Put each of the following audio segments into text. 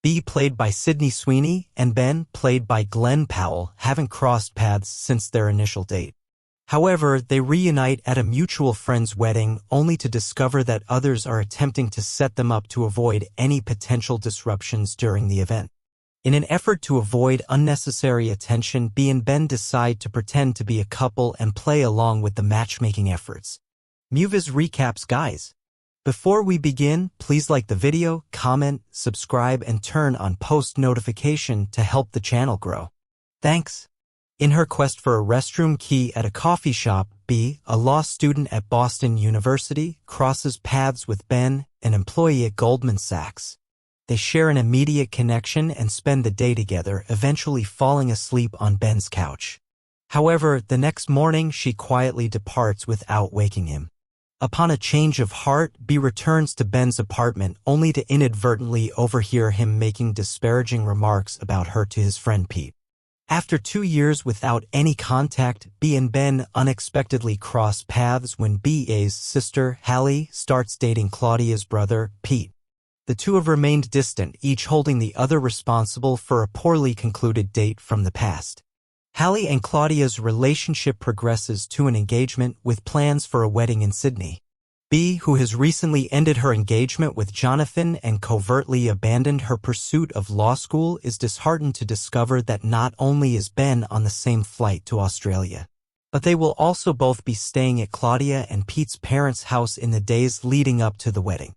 B, played by Sweeney, and Ben, played by Glen Powell, haven't crossed paths since their initial date. However, they reunite at a mutual friend's wedding only to discover that others are attempting to set them up to avoid any potential disruptions during the event. In an effort to avoid unnecessary attention, B and Ben decide to pretend to be a couple and play along with the matchmaking efforts. Movies recaps, guys. Before we begin, please like the video, comment, subscribe, and turn on post notification to help the channel grow. Thanks. In her quest for a restroom key at a coffee shop, B, a law student at Boston University, crosses paths with Ben, an employee at Goldman Sachs. They share an immediate connection and spend the day together, eventually falling asleep on Ben's couch. However, the next morning she quietly departs without waking him. Upon a change of heart, B returns to Ben's apartment only to inadvertently overhear him making disparaging remarks about her to his friend Pete. After 2 years without any contact, B and Ben unexpectedly cross paths when B's sister, Hallie, starts dating Claudia's brother, Pete. The two have remained distant, each holding the other responsible for a poorly concluded date from the past. Hallie and Claudia's relationship progresses to an engagement with plans for a wedding in Sydney. B, who has recently ended her engagement with Jonathan and covertly abandoned her pursuit of law school, is disheartened to discover that not only is Ben on the same flight to Australia, but they will also both be staying at Claudia and Pete's parents' house in the days leading up to the wedding.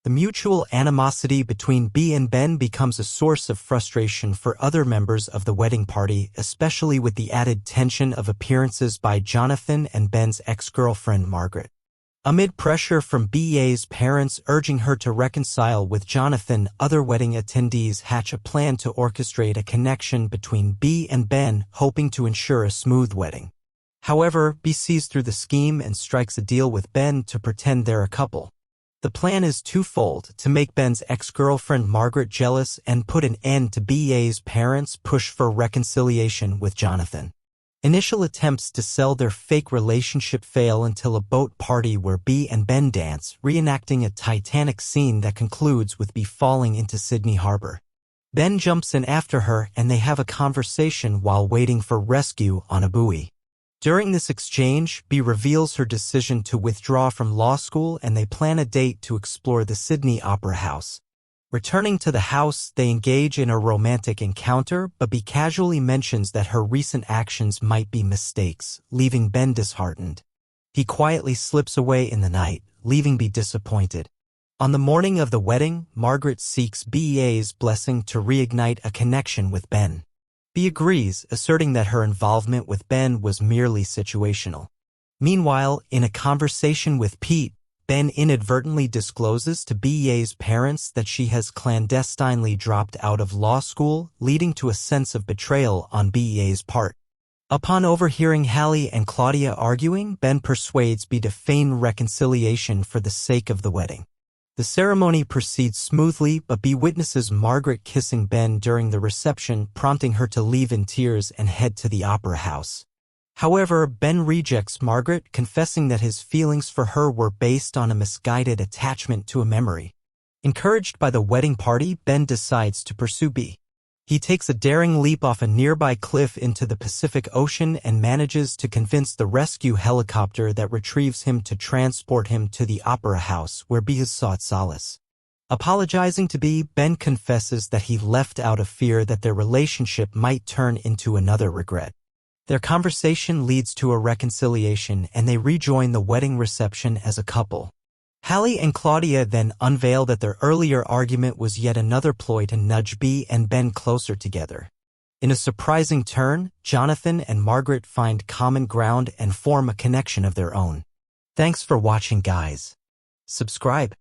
The mutual animosity between B and Ben becomes a source of frustration for other members of the wedding party, especially with the added tension of appearances by Jonathan and Ben's ex-girlfriend Margaret. Amid pressure from B's parents urging her to reconcile with Jonathan, other wedding attendees hatch a plan to orchestrate a connection between B and Ben, hoping to ensure a smooth wedding. However, B sees through the scheme and strikes a deal with Ben to pretend they're a couple. The plan is twofold: to make Ben's ex-girlfriend Margaret jealous and put an end to B's parents' push for reconciliation with Jonathan. Initial attempts to sell their fake relationship fail until a boat party where B and Ben dance, reenacting a Titanic scene that concludes with B falling into Sydney Harbor. Ben jumps in after her and they have a conversation while waiting for rescue on a buoy. During this exchange, B reveals her decision to withdraw from law school and they plan a date to explore the Sydney Opera House. Returning to the house, they engage in a romantic encounter, but B casually mentions that her recent actions might be mistakes, leaving Ben disheartened. He quietly slips away in the night, leaving B disappointed. On the morning of the wedding, Margaret seeks B's blessing to reignite a connection with Ben. B agrees, asserting that her involvement with Ben was merely situational. Meanwhile, in a conversation with Pete, Ben inadvertently discloses to B's parents that she has clandestinely dropped out of law school, leading to a sense of betrayal on B's part. Upon overhearing Hallie and Claudia arguing, Ben persuades B to feign reconciliation for the sake of the wedding. The ceremony proceeds smoothly, but B witnesses Margaret kissing Ben during the reception, prompting her to leave in tears and head to the opera house. However, Ben rejects Margaret, confessing that his feelings for her were based on a misguided attachment to a memory. Encouraged by the wedding party, Ben decides to pursue B. He takes a daring leap off a nearby cliff into the Pacific Ocean and manages to convince the rescue helicopter that retrieves him to transport him to the opera house where B has sought solace. Apologizing to B, Ben confesses that he left out of fear that their relationship might turn into another regret. Their conversation leads to a reconciliation and they rejoin the wedding reception as a couple. Hallie and Claudia then unveil that their earlier argument was yet another ploy to nudge B and Ben closer together. In a surprising turn, Jonathan and Margaret find common ground and form a connection of their own. Thanks for watching, guys. Subscribe.